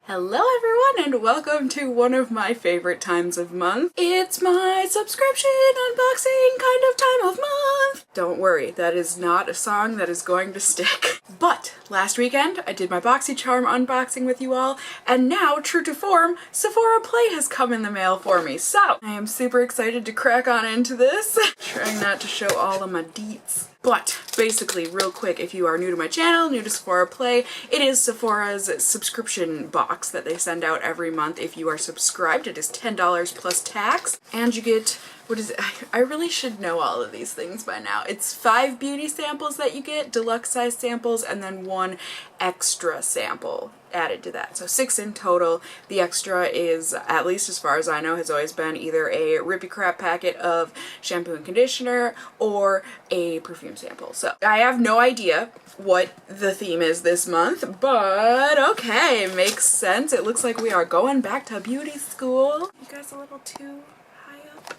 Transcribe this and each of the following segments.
Hello everyone and welcome to one of my favorite times of month. It's my subscription unboxing kind of time of month. Don't worry, that is not a song that is going to stick. But last weekend I did my BoxyCharm unboxing with you all, and now, true to form, Sephora Play has come in the mail for me. So I am super excited to crack on into this. Trying not to show all of my deets. But basically, real quick, if you are new to my channel, new to Sephora Play, it is Sephora's subscription box that they send out every month. If you are subscribed, it is $10 plus tax, and you get, what is it? I really should know all of these things by now. It's 5 beauty samples that you get, deluxe size samples, and then 1 extra sample added to that. So 6 in total. The extra is, at least as far as I know, has always been either a rippy crap packet of shampoo and conditioner or a perfume sample. So I have no idea what the theme is this month, but okay, makes sense. It looks like we are going back to beauty school. You guys a little too high up?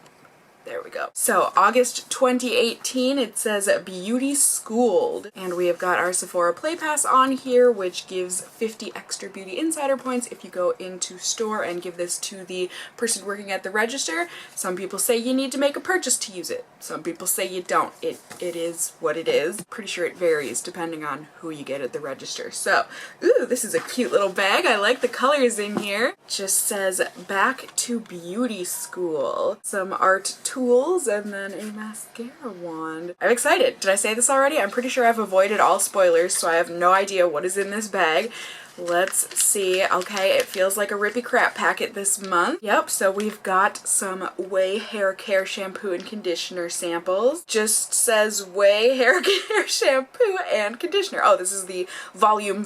There we go. So August 2018, it says Beauty Schooled. And we have got our Sephora Play Pass on here, which gives 50 extra Beauty Insider points if you go into store and give this to the person working at the register. Some people say you need to make a purchase to use it. Some people say you don't. It is what it is. Pretty sure it varies depending on who you get at the register. So, ooh, this is a cute little bag. I like the colors in here. It just says Back to Beauty School. Some art tools, and then a mascara wand. I'm excited. Did I say this already? I'm pretty sure I've avoided all spoilers, so I have no idea what is in this bag. Let's see. Okay, it feels like a rippy crap packet this month. Yep, so we've got some Way Hair Care shampoo and conditioner samples. Just says Way Hair Care shampoo and conditioner. Oh, this is the volume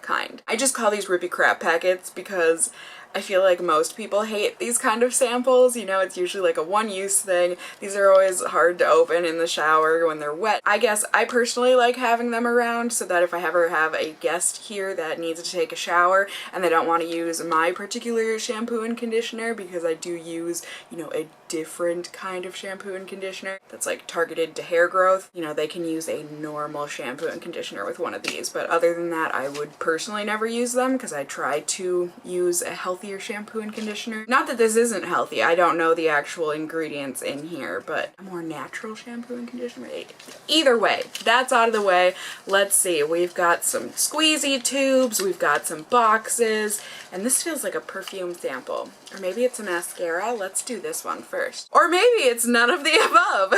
kind. I just call these rippy crap packets because I feel like most people hate these kind of samples. You know, it's usually like a one-use thing. These are always hard to open in the shower when they're wet. I guess I personally like having them around so that if I ever have a guest here that needs to take a shower and they don't want to use my particular shampoo and conditioner, because I do use, you know, a different kind of shampoo and conditioner that's like targeted to hair growth, you know, they can use a normal shampoo and conditioner with one of these. But other than that, I would personally never use them because I try to use a healthier shampoo and conditioner. Not that this isn't healthy, I don't know the actual ingredients in here, but a more natural shampoo and conditioner. Either way, that's out of the way. Let's see, we've got some squeezy tubes, we've got some boxes, and this feels like a perfume sample. Or maybe it's a mascara. Let's do this one first. Or maybe it's none of the above.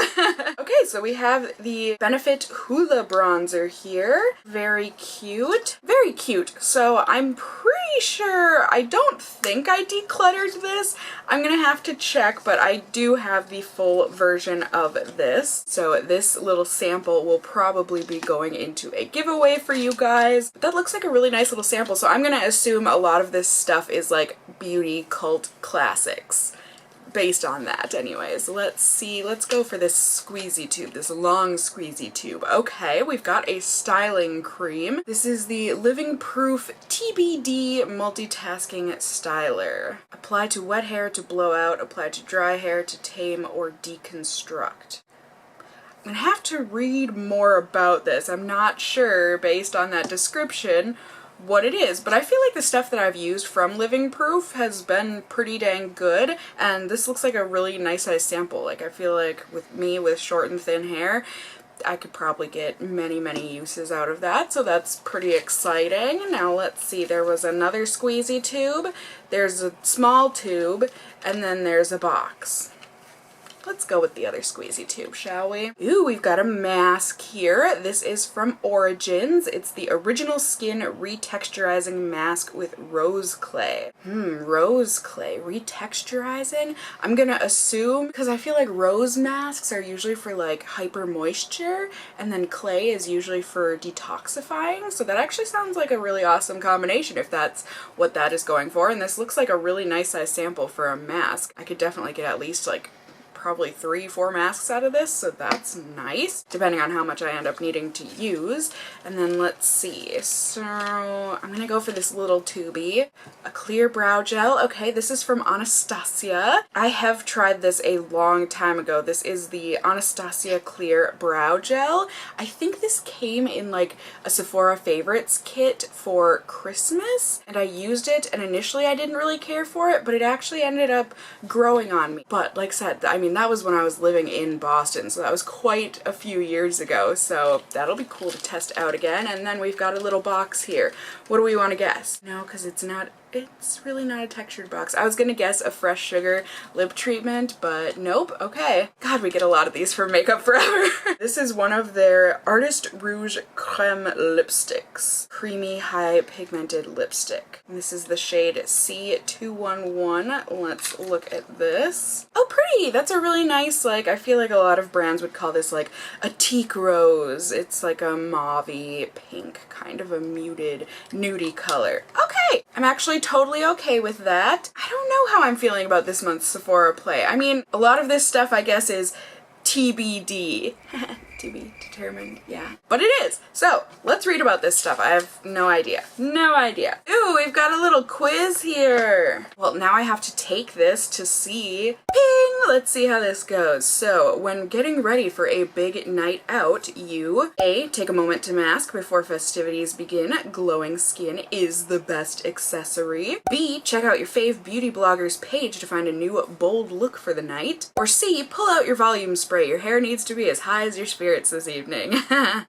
Okay, so we have the Benefit Hoola bronzer here. Very cute. Very cute. So I'm pretty sure, I don't think I decluttered this. I'm gonna have to check, but I do have the full version of this. So this little sample will probably be going into a giveaway for you guys. That looks like a really nice little sample, so I'm gonna assume a lot of this stuff is like beauty cult classics based on that. Anyways, let's see, let's go for this squeezy tube, this long squeezy tube. Okay, we've got a styling cream. This is the Living Proof TBD multitasking styler. Apply to wet hair to blow out, apply to dry hair to tame or deconstruct. I'm gonna have to read more about this. I'm not sure, based on that description, what it is, but I feel like the stuff that I've used from Living Proof has been pretty dang good, and this looks like a really nice size sample. Like, I feel like with me with short and thin hair, I could probably get many uses out of that, so that's pretty exciting. Now let's see, there was another squeezy tube, there's a small tube, and then there's a box. Let's go with the other squeezy tube, shall we? Ooh, we've got a mask here. This is from Origins. It's the Original Skin Retexturizing Mask with Rose Clay. Rose clay. Retexturizing? I'm gonna assume, because I feel like rose masks are usually for like hyper moisture, and then clay is usually for detoxifying, so that actually sounds like a really awesome combination if that's what that is going for, and this looks like a really nice size sample for a mask. I could definitely get at least like probably 3-4 masks out of this, so that's nice, depending on how much I end up needing to use. And then let's see, so I'm gonna go for this little tubey, a clear brow gel. Okay, this is from Anastasia. I have tried this a long time ago. This is the Anastasia Clear Brow Gel. I think this came in like a Sephora favorites kit for Christmas, and I used it, and initially I didn't really care for it, but it actually ended up growing on me. But like I said, I mean, that was when I was living in Boston, so that was quite a few years ago, so that'll be cool to test out again. And then we've got a little box here. What do we want to guess? No, because it's really not a textured box. I was gonna guess a Fresh Sugar lip treatment, but nope. Okay. God, we get a lot of these for Makeup Forever. This is one of their Artist Rouge Creme lipsticks. Creamy, high pigmented lipstick. And this is the shade C211. Let's look at this. Oh, pretty! That's a really nice, like, I feel like a lot of brands would call this like a teak rose. It's like a mauve-y pink, kind of a muted nudie color. Okay! I'm actually totally okay with that. I don't know how I'm feeling about this month's Sephora play. I mean, a lot of this stuff I guess is TBD. To be determined, yeah. But it is! So, let's read about this stuff. I have no idea. No idea. Ooh, we've got a little quiz here! Well, now I have to take this to see. Ping! Let's see how this goes. So, when getting ready for a big night out, you A. Take a moment to mask before festivities begin. Glowing skin is the best accessory. B. Check out your fave beauty blogger's page to find a new bold look for the night. Or C. Pull out your volume spray. Your hair needs to be as high as your spirits this evening.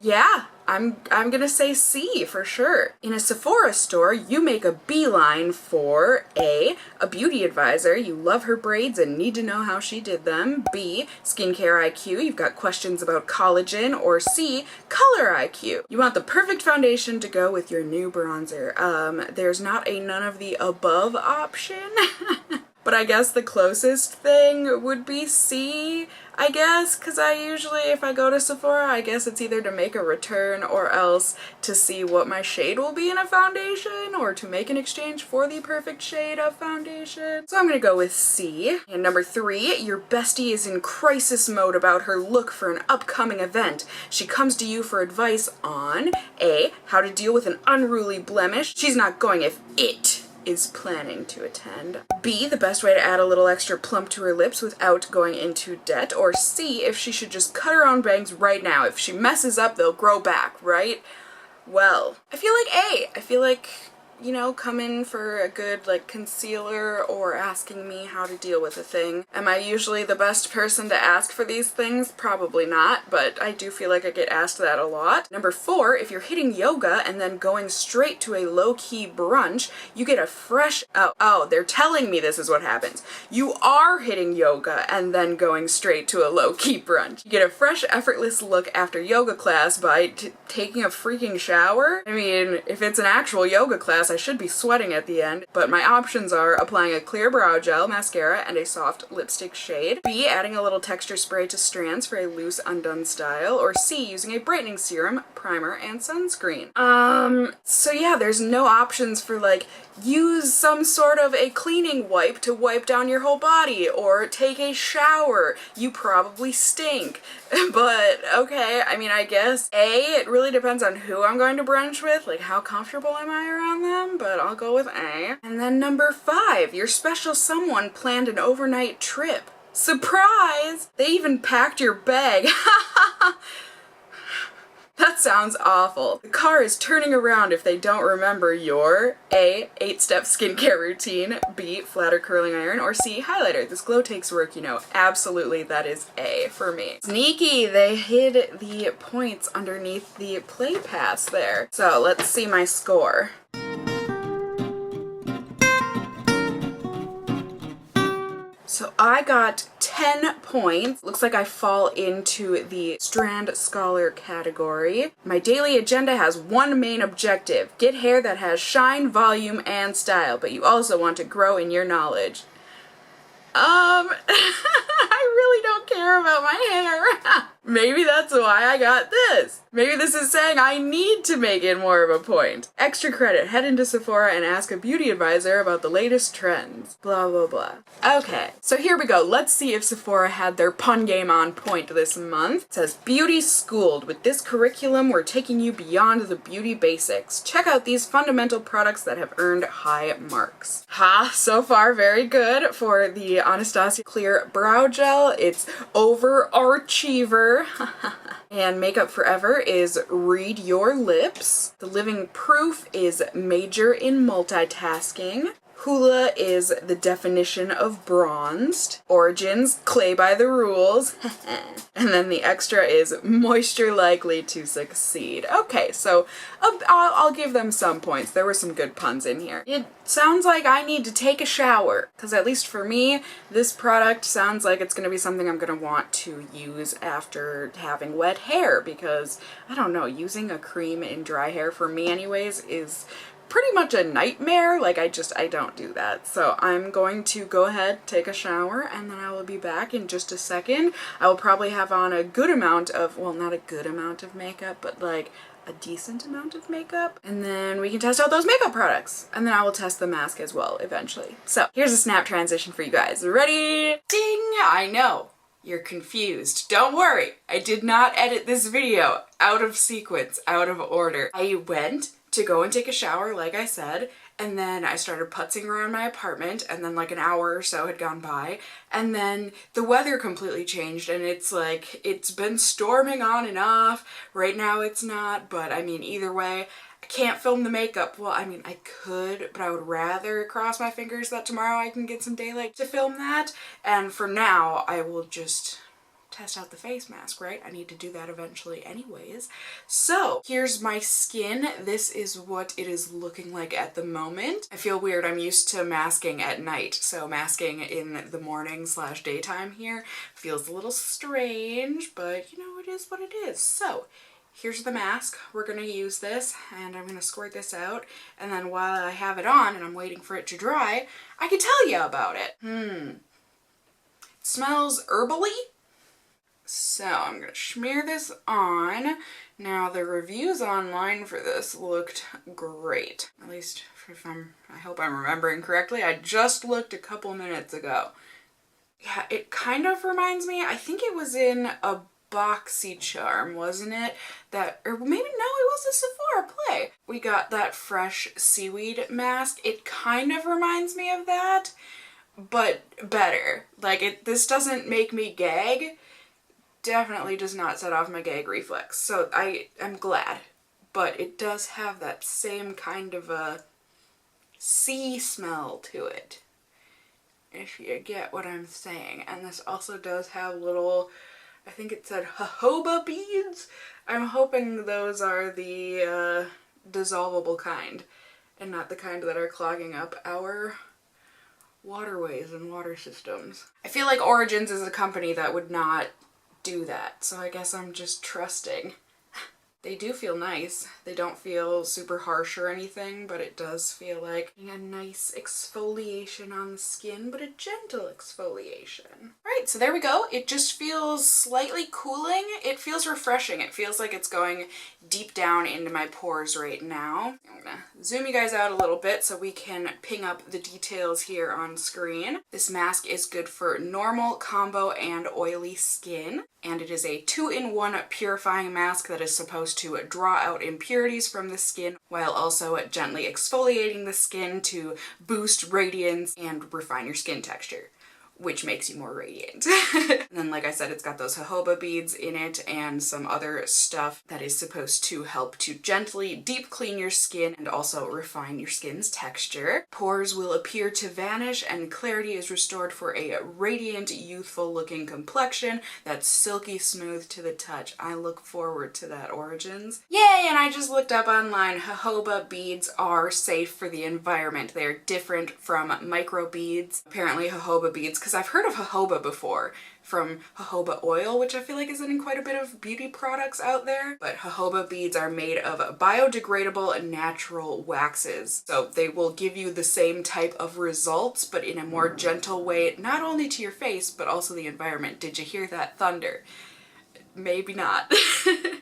Yeah, I'm gonna say C for sure. In a Sephora store, you make a beeline for A. A beauty advisor. You love her braids and need to know how she did them. B. Skincare IQ. You've got questions about collagen. Or C. Color IQ. You want the perfect foundation to go with your new bronzer. There's not a none of the above option. But I guess the closest thing would be C, I guess, because I usually, if I go to Sephora, I guess it's either to make a return or else to see what my shade will be in a foundation or to make an exchange for the perfect shade of foundation. So I'm gonna go with C. And number 3, your bestie is in crisis mode about her look for an upcoming event. She comes to you for advice on A. How to deal with an unruly blemish. She's not going if it is planning to attend. B, the best way to add a little extra plump to her lips without going into debt. Or C, if she should just cut her own bangs right now. If she messes up, they'll grow back, right? Well, I feel like A. I feel like, you know, come in for a good, like, concealer or asking me how to deal with a thing. Am I usually the best person to ask for these things? Probably not, but I do feel like I get asked that a lot. Number 4, if you're hitting yoga and then going straight to a low-key brunch, you get a fresh, oh, they're telling me this is what happens. You are hitting yoga and then going straight to a low-key brunch. You get a fresh, effortless look after yoga class by taking a freaking shower. I mean, if it's an actual yoga class, I should be sweating at the end, but my options are applying a clear brow gel, mascara, and a soft lipstick shade. B, adding a little texture spray to strands for a loose undone style. Or C, using a brightening serum, primer, and sunscreen. So yeah, there's no options for like, use some sort of a cleaning wipe to wipe down your whole body, or take a shower. You probably stink. But okay, I mean, I guess A, it really depends on who I'm going to brunch with, like how comfortable am I around them, but I'll go with A. And then number 5, your special someone planned an overnight trip. Surprise! They even packed your bag. That sounds awful. The car is turning around if they don't remember your A, 8-step skincare routine, B, flatter curling iron, or C, highlighter. This glow takes work, you know. Absolutely, that is A for me. Sneaky, they hid the points underneath the play pass there. So let's see my score. So I got 10 points. Looks like I fall into the Strand Scholar category. My daily agenda has one main objective: get hair that has shine, volume, and style, but you also want to grow in your knowledge. I really don't care about my hair. Maybe that's why I got this. Maybe this is saying I need to make it more of a point. Extra credit, head into Sephora and ask a beauty advisor about the latest trends. Blah, blah, blah. Okay, so here we go. Let's see if Sephora had their pun game on point this month. It says, Beauty Schooled. With this curriculum, we're taking you beyond the beauty basics. Check out these fundamental products that have earned high marks. Ha, so far very good for the Anastasia Clear Brow Gel. It's overachiever. And Makeup Forever is Read Your Lips. The Living Proof is Major in Multitasking. Hoola is the definition of bronzed. Origins, Clay by the Rules. And then the extra is Moisture Likely to Succeed. Okay, so I'll give them some points. There were some good puns in here. It sounds like I need to take a shower, because at least for me, this product sounds like it's going to be something I'm going to want to use after having wet hair, because, I don't know, using a cream in dry hair for me anyways is pretty much a nightmare. Like, I don't do that. So I'm going to go ahead, take a shower, and then I will be back in just a second. I will probably have on a good amount of, well, not a good amount of makeup, but like a decent amount of makeup, and then we can test out those makeup products, and then I will test the mask as well eventually. So here's a snap transition for you guys. Ready? Ding! I know you're confused. Don't worry, I did not edit this video out of sequence, out of order. I went to go and take a shower, like I said, and then I started putzing around my apartment, and then like an hour or so had gone by, and then the weather completely changed, and it's like, it's been storming on and off. Right now it's not, but I mean, either way, I can't film the makeup. Well, I mean, I could, but I would rather cross my fingers that tomorrow I can get some daylight to film that, and for now, I will just test out the face mask, right? I need to do that eventually anyways. So here's my skin. This is what it is looking like at the moment. I feel weird. I'm used to masking at night, so masking in the morning / daytime here feels a little strange, but you know, it is what it is. So here's the mask. We're gonna use this, and I'm gonna squirt this out, and then while I have it on and I'm waiting for it to dry, I can tell you about it. It smells herbally. So I'm gonna smear this on. Now the reviews online for this looked great. At least if I hope I'm remembering correctly. I just looked a couple minutes ago. Yeah, it kind of reminds me, I think it was in a BoxyCharm, wasn't it? Or maybe no, it was a Sephora play. We got that fresh seaweed mask. It kind of reminds me of that, but better. Like, this doesn't make me gag. Definitely does not set off my gag reflex, so I'm glad, but it does have that same kind of a sea smell to it, if you get what I'm saying. And this also does have little, I think it said jojoba beads. I'm hoping those are the dissolvable kind and not the kind that are clogging up our waterways and water systems. I feel like Origins is a company that would not do that, so I guess I'm just trusting. They do feel nice. They don't feel super harsh or anything, but it does feel like a nice exfoliation on the skin, but a gentle exfoliation. Right, so there we go. It just feels slightly cooling. It feels refreshing. It feels like it's going deep down into my pores right now. I'm gonna zoom you guys out a little bit so we can ping up the details here on screen. This mask is good for normal, combo, and oily skin, and it is a 2-in-1 purifying mask that is supposed to draw out impurities from the skin while also gently exfoliating the skin to boost radiance and refine your skin texture, which makes you more radiant. And then, like I said, it's got those jojoba beads in it and some other stuff that is supposed to help to gently deep clean your skin and also refine your skin's texture. Pores will appear to vanish and clarity is restored for a radiant, youthful looking complexion that's silky smooth to the touch. I look forward to that, Origins. Yay! And I just looked up online. Jojoba beads are safe for the environment. They're different from micro beads. Apparently jojoba beads, because I've heard of jojoba before from jojoba oil, which I feel like is in quite a bit of beauty products out there, but jojoba beads are made of biodegradable natural waxes. So they will give you the same type of results, but in a more gentle way, not only to your face, but also the environment. Did you hear that thunder? maybe not.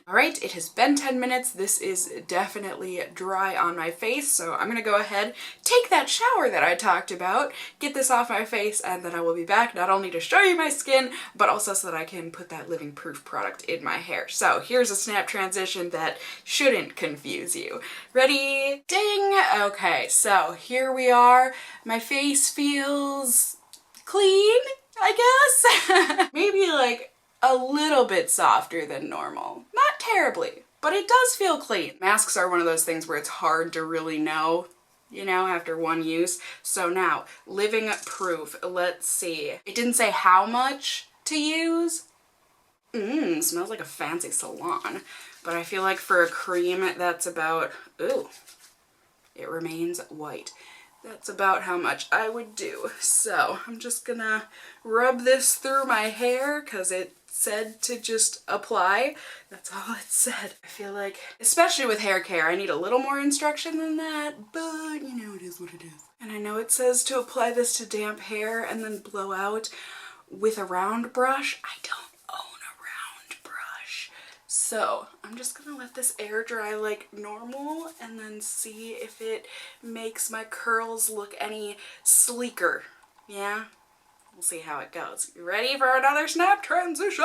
Alright, it has been 10 minutes. This is definitely dry on my face, so I'm gonna go ahead, take that shower that I talked about, get this off my face, and then I will be back not only to show you my skin, but also so that I can put that living proof product in my hair. So here's a snap transition that shouldn't confuse you. Ready? Ding! Okay, so here we are. My face feels clean, I guess? Maybe like a little bit softer than normal. Not terribly, but it does feel clean. Masks are one of those things where it's hard to really know, you know, after one use. So now, living proof, let's see. It didn't say how much to use. Smells like a fancy salon. But I feel like for a cream, that's about, ooh, it remains white. That's about how much I would do. So I'm just gonna rub this through my hair because it said to just apply. That's all it said. I feel like, especially with hair care, I need a little more instruction than that, but you know, it is what it is. And I know it says to apply this to damp hair and then blow out with a round brush. I don't own a round brush. So I'm just gonna let this air dry like normal and then see if it makes my curls look any sleeker. Yeah? We'll see how it goes. You ready for another snap transition?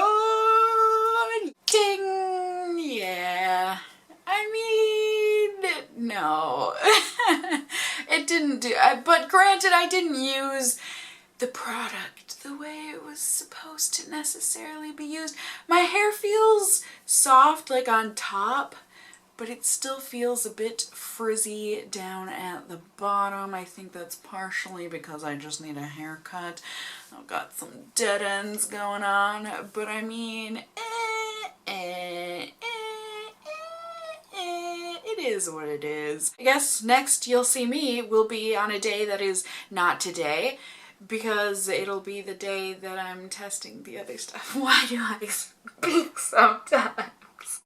Ding! Yeah. I mean, no. It didn't do, but granted, I didn't use the product the way it was supposed to necessarily be used. My hair feels soft, like on top, but it still feels a bit frizzy down at the bottom. I think that's partially because I just need a haircut. I've got some dead ends going on, but I mean, it is what it is. I guess next you'll see me will be on a day that is not today, because it'll be the day that I'm testing the other stuff. Why do I speak sometimes?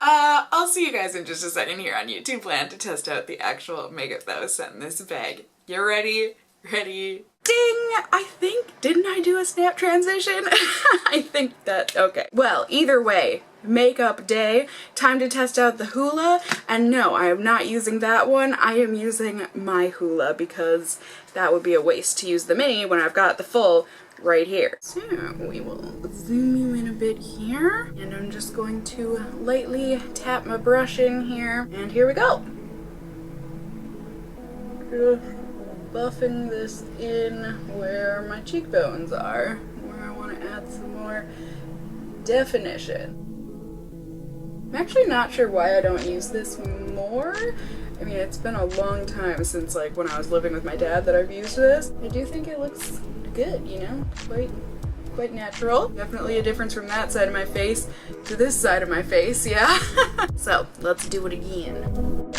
I'll see you guys in just a second here on YouTube Land to test out the actual makeup that was sent in this bag. You ready? Ready? Ding! I think, didn't I do a snap transition? I think that, okay. Well, either way, makeup day, time to test out the Hoola, and no, I am not using that one. I am using my Hoola because that would be a waste to use the mini when I've got the full right here. So we will zoom you in a bit here, and I'm just going to lightly tap my brush in here, and here we go. Just buffing this in where my cheekbones are, where I want to add some more definition. I'm actually not sure why I don't use this more. I mean, it's been a long time since like when I was living with my dad that I've used this. I do think it looks good, you know, quite natural. Definitely a difference from that side of my face to this side of my face, yeah. So let's do it again.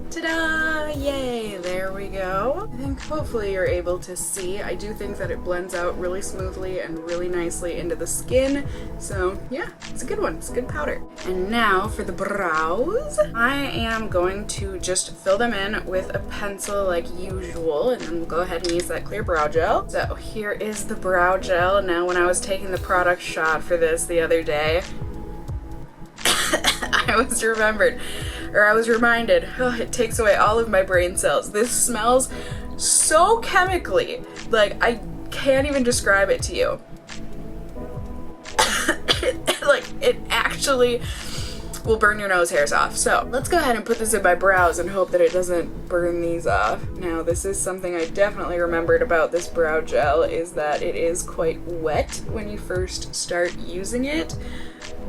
Ta-da! Yay! There we go. I think hopefully you're able to see. I do think that it blends out really smoothly and really nicely into the skin. So yeah, it's a good one. It's a good powder. And now for the brows. I am going to just fill them in with a pencil like usual, and then we'll go ahead and use that clear brow gel. So here is the brow gel. Now when I was taking the product shot for this the other day, I was reminded, oh, it takes away all of my brain cells. This smells so chemically, like I can't even describe it to you. Like it actually will burn your nose hairs off. So let's go ahead and put this in my brows and hope that it doesn't burn these off. Now this is something I definitely remembered about this brow gel, is that it is quite wet when you first start using it,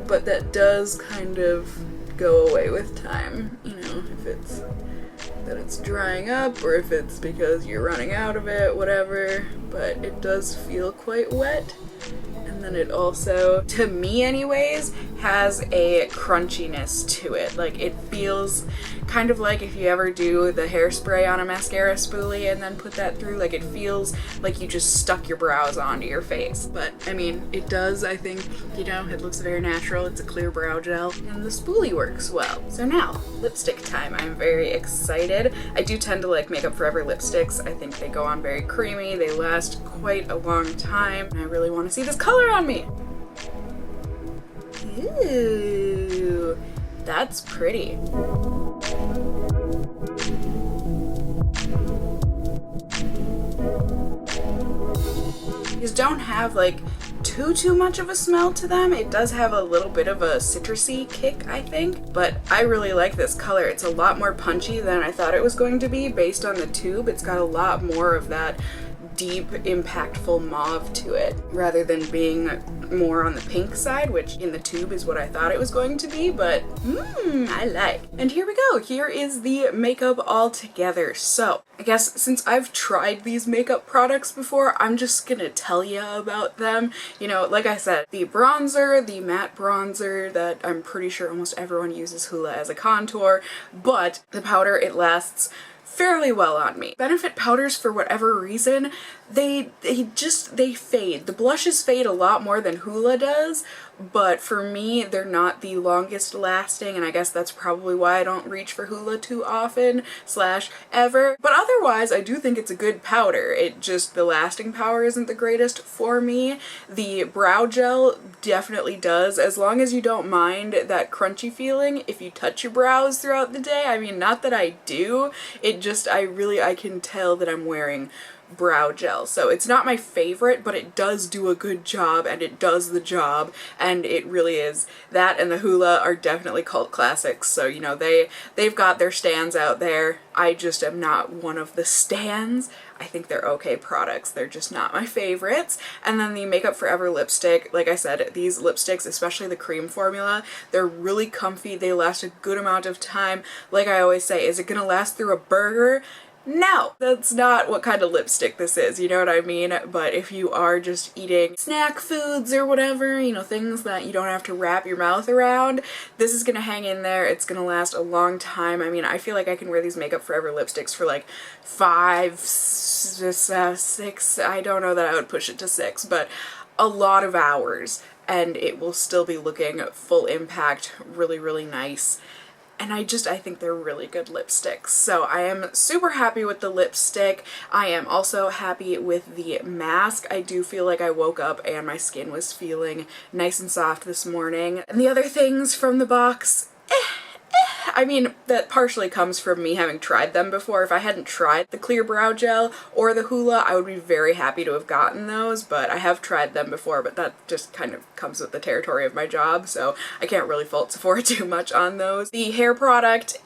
but that does kind of go away with time, you know, if it's that it's drying up or if it's because you're running out of it, whatever, but it does feel quite wet. And then it also, to me anyways, has a crunchiness to it. Like, it feels kind of like if you ever do the hairspray on a mascara spoolie and then put that through, like it feels like you just stuck your brows onto your face. But I mean, it does, I think, you know, it looks very natural. It's a clear brow gel and the spoolie works well. So now, lipstick time. I'm very excited. I do tend to like Makeup Forever lipsticks. I think they go on very creamy. They last quite a long time. And I really want to see this color on me. Ooh, that's pretty. These don't have like too much of a smell to them. It does have a little bit of a citrusy kick, I think, but I really like this color. It's a lot more punchy than I thought it was going to be based on the tube. It's got a lot more of that deep, impactful mauve to it rather than being more on the pink side, which in the tube is what I thought it was going to be, but I like. And here we go. Here is the makeup all together. So I guess since I've tried these makeup products before, I'm just gonna tell you about them. You know, like I said, the bronzer, the matte bronzer that I'm pretty sure almost everyone uses Hoola as a contour, but the powder, it lasts fairly well on me. Benefit powders, for whatever reason, they fade. The blushes fade a lot more than Hoola does, but for me, they're not the longest lasting, and I guess that's probably why I don't reach for Hoola too often / ever. But otherwise, I do think it's a good powder. It just, the lasting power isn't the greatest for me. The brow gel definitely does, as long as you don't mind that crunchy feeling if you touch your brows throughout the day. I mean, not that I do, it just, I can tell that I'm wearing brow gel. So it's not my favorite, but it does do a good job, and it does the job, and it really is. That and the Hoola are definitely cult classics, so you know, they've got their stands out there. I just am not one of the stands. I think they're okay products. They're just not my favorites. And then the Makeup Forever lipstick, like I said, these lipsticks, especially the cream formula, they're really comfy. They last a good amount of time. Like I always say, is it gonna last through a burger? No, that's not what kind of lipstick this is, you know what I mean? But if you are just eating snack foods or whatever, you know, things that you don't have to wrap your mouth around, this is gonna hang in there. It's gonna last a long time. I mean, I feel like I can wear these Makeup Forever lipsticks for like 5, 6, I don't know that I would push it to 6, but a lot of hours, and it will still be looking full impact, really, really nice. And I think they're really good lipsticks. So I am super happy with the lipstick. I am also happy with the mask. I do feel like I woke up and my skin was feeling nice and soft this morning. And the other things from the box, I mean, that partially comes from me having tried them before. If I hadn't tried the clear brow gel or the Hoola, I would be very happy to have gotten those, but I have tried them before, but that just kind of comes with the territory of my job, so I can't really fault Sephora too much on those. The hair product,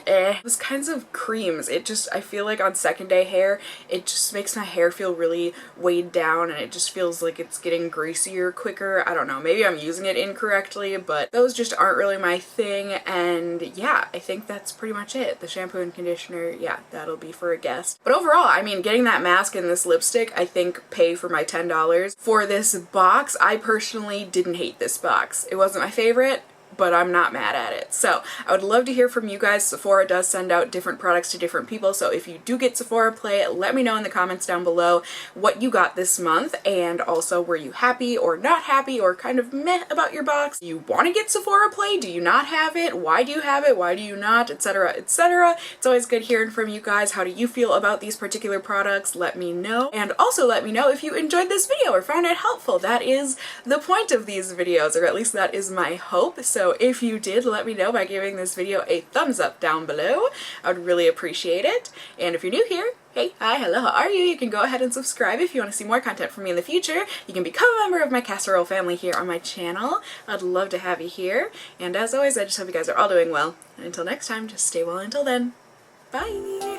those kinds of creams, it just, I feel like on second day hair, it just makes my hair feel really weighed down, and it just feels like it's getting greasier quicker. I don't know, maybe I'm using it incorrectly, but those just aren't really my thing. And yeah, I think that's pretty much it. The shampoo and conditioner, yeah, that'll be for a guest. But overall, I mean, getting that mask and this lipstick, I think pay for my $10. For this box, I personally didn't hate this box. It wasn't my favorite, but I'm not mad at it. So I would love to hear from you guys. Sephora does send out different products to different people, so if you do get Sephora Play, let me know in the comments down below what you got this month, and also were you happy or not happy or kind of meh about your box? Do you want to get Sephora Play? Do you not have it? Why do you have it? Why do you not? Etc, etc. It's always good hearing from you guys. How do you feel about these particular products? Let me know. And also let me know if you enjoyed this video or found it helpful. That is the point of these videos, or at least that is my hope. So if you did, let me know by giving this video a thumbs up down below. I would really appreciate it. And if you're new here, hey, hi, hello, how are you? You can go ahead and subscribe if you want to see more content from me in the future. You can become a member of my casserole family here on my channel. I'd love to have you here. And as always, I just hope you guys are all doing well. And until next time, just stay well until then. Bye!